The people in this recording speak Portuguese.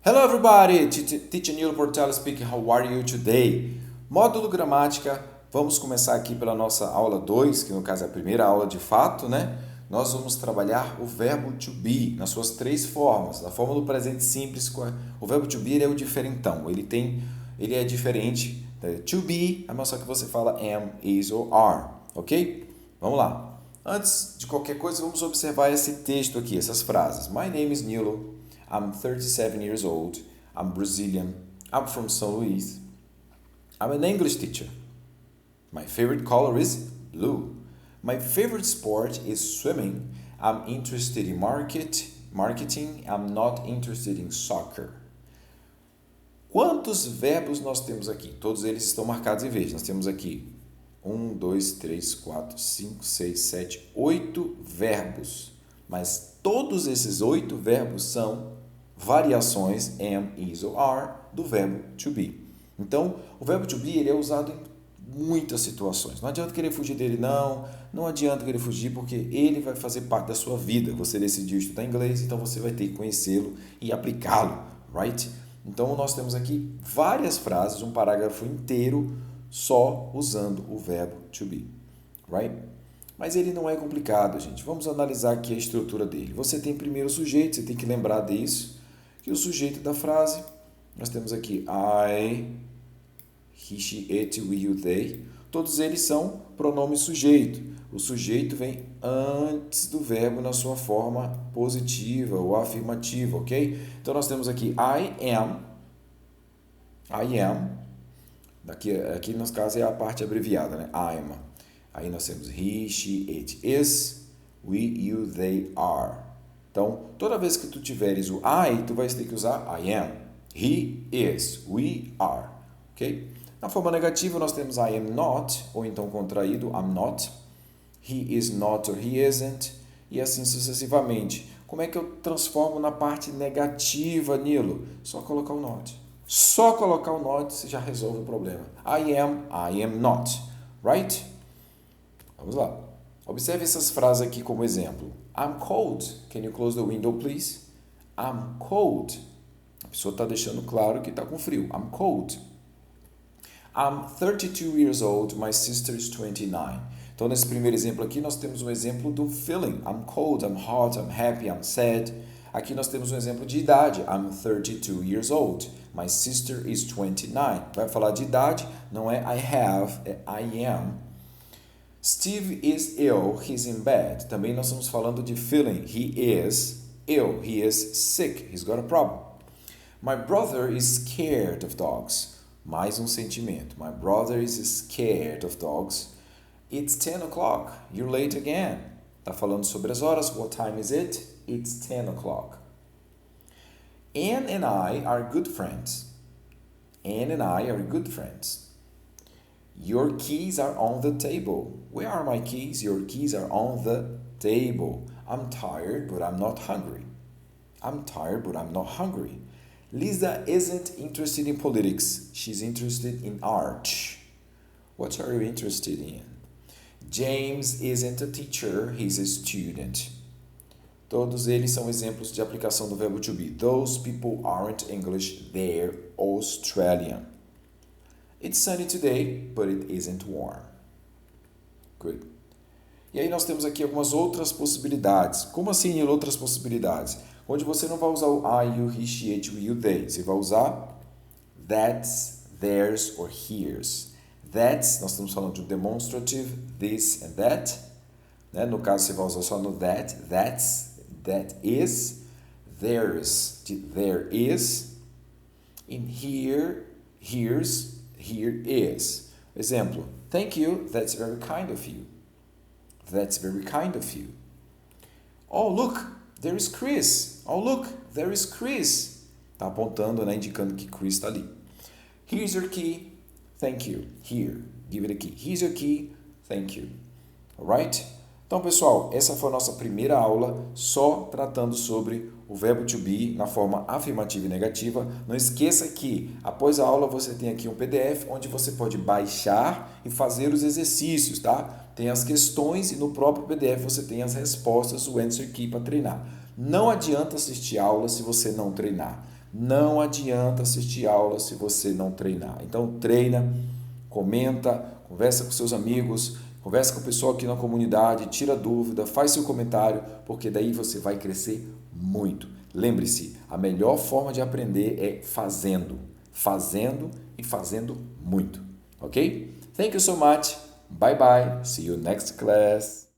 Hello everybody, Teacher Nilo Portela speaking, how are you today? Módulo gramática, vamos começar aqui pela nossa aula 2, que no caso é a primeira aula de fato, né? Nós vamos trabalhar o verbo to be nas suas três formas. Na forma do presente simples, o verbo to be ele é o diferentão, ele é diferente. To be, é só que você fala am, is ou are, ok? Vamos lá. Antes de qualquer coisa, vamos observar esse texto aqui, essas frases. My name is Nilo. I'm 37 years old. I'm Brazilian. I'm from São Luís. I'm an English teacher. My favorite color is blue. My favorite sport is swimming. I'm interested in marketing. I'm not interested in soccer. Quantos verbos nós temos aqui? Todos eles estão marcados em verde. Nós temos aqui 1, 2, 3, 4, 5, 6, 7, 8 verbos. Mas todos esses 8 verbos são variações am, is ou are do verbo to be. Então, o verbo to be ele é usado em muitas situações. Não adianta querer fugir dele, não adianta querer fugir porque ele vai fazer parte da sua vida. Você decidiu estudar inglês, então você vai ter que conhecê-lo e aplicá-lo, right? Então, nós temos aqui várias frases, um parágrafo inteiro só usando o verbo to be, right? Mas ele não é complicado, gente. Vamos analisar aqui a estrutura dele. Você tem primeiro o sujeito, você tem que lembrar disso. Que o sujeito da frase, nós temos aqui I, he, she, it, we, you, they. Todos eles são pronomes sujeito. O sujeito vem antes do verbo na sua forma positiva ou afirmativa, ok? Então, nós temos aqui I am. Aqui no caso é a parte abreviada, né? I'm. Aí nós temos he, she, it is, we, you, they are. Então, toda vez que tu tiveres o I, tu vais ter que usar I am. He is, we are. Ok? Na forma negativa, nós temos I am not, ou então contraído, I'm not. He is not or he isn't. E assim sucessivamente. Como é que eu transformo na parte negativa, Nilo? Só colocar o not. Só colocar o not, você já resolve o problema. I am not. Right? Vamos lá. Observe essas frases aqui como exemplo. I'm cold. Can you close the window, please? I'm cold. A pessoa está deixando claro que está com frio. I'm cold. I'm 32 years old. My sister is 29. Então, nesse primeiro exemplo aqui, nós temos um exemplo do feeling. I'm cold, I'm hot, I'm happy, I'm sad. Aqui nós temos um exemplo de idade. I'm 32 years old. My sister is 29. Vai falar de idade, não é I have, é I am. Steve is ill, he's in bed. Também nós estamos falando de feeling. He is ill, he is sick, he's got a problem. My brother is scared of dogs. Mais um sentimento. My brother is scared of dogs. It's 10 o'clock, you're late again. Está falando sobre as horas. What time is it? It's 10 o'clock. Anne and I are good friends. Anne and I are good friends. Your keys are on the table. Where are my keys? Your keys are on the table. I'm tired, but I'm not hungry. I'm tired, but I'm not hungry. Lisa isn't interested in politics. She's interested in art. What are you interested in? James isn't a teacher. He's a student. Todos eles são exemplos de aplicação do verbo to be. Those people aren't English. They're Australian. It's sunny today, but it isn't warm. Good. E aí nós temos aqui algumas outras possibilidades. Como assim outras possibilidades? Onde você não vai usar o I, you, he, she, it, we, you, they. Você vai usar that's, theirs or here's. That's, nós estamos falando de um demonstrative, this and that. Né? No caso, você vai usar só no that, that's, that is, theirs, there is. In here, here's, here is. Exemplo, thank you, that's very kind of you. That's very kind of you. Oh, look, there is Chris. Oh, look, there is Chris. Está apontando, né, indicando que Chris está ali. Here's your key, thank you. Here, give it a key. Here's your key, thank you. Alright? Então, pessoal, essa foi a nossa primeira aula, só tratando sobre o verbo to be na forma afirmativa e negativa. Não esqueça que, após a aula, você tem aqui um PDF onde você pode baixar e fazer os exercícios, tá? Tem as questões e no próprio PDF você tem as respostas, o answer key para treinar. Não adianta assistir aula se você não treinar. Não adianta assistir aula se você não treinar. Então treina, comenta, conversa com seus amigos, conversa com o pessoal aqui na comunidade, tira dúvida, faz seu comentário, porque daí você vai crescer muito. Lembre-se, a melhor forma de aprender é fazendo. Fazendo e fazendo muito. Ok? Thank you so much. Bye bye. See you next class.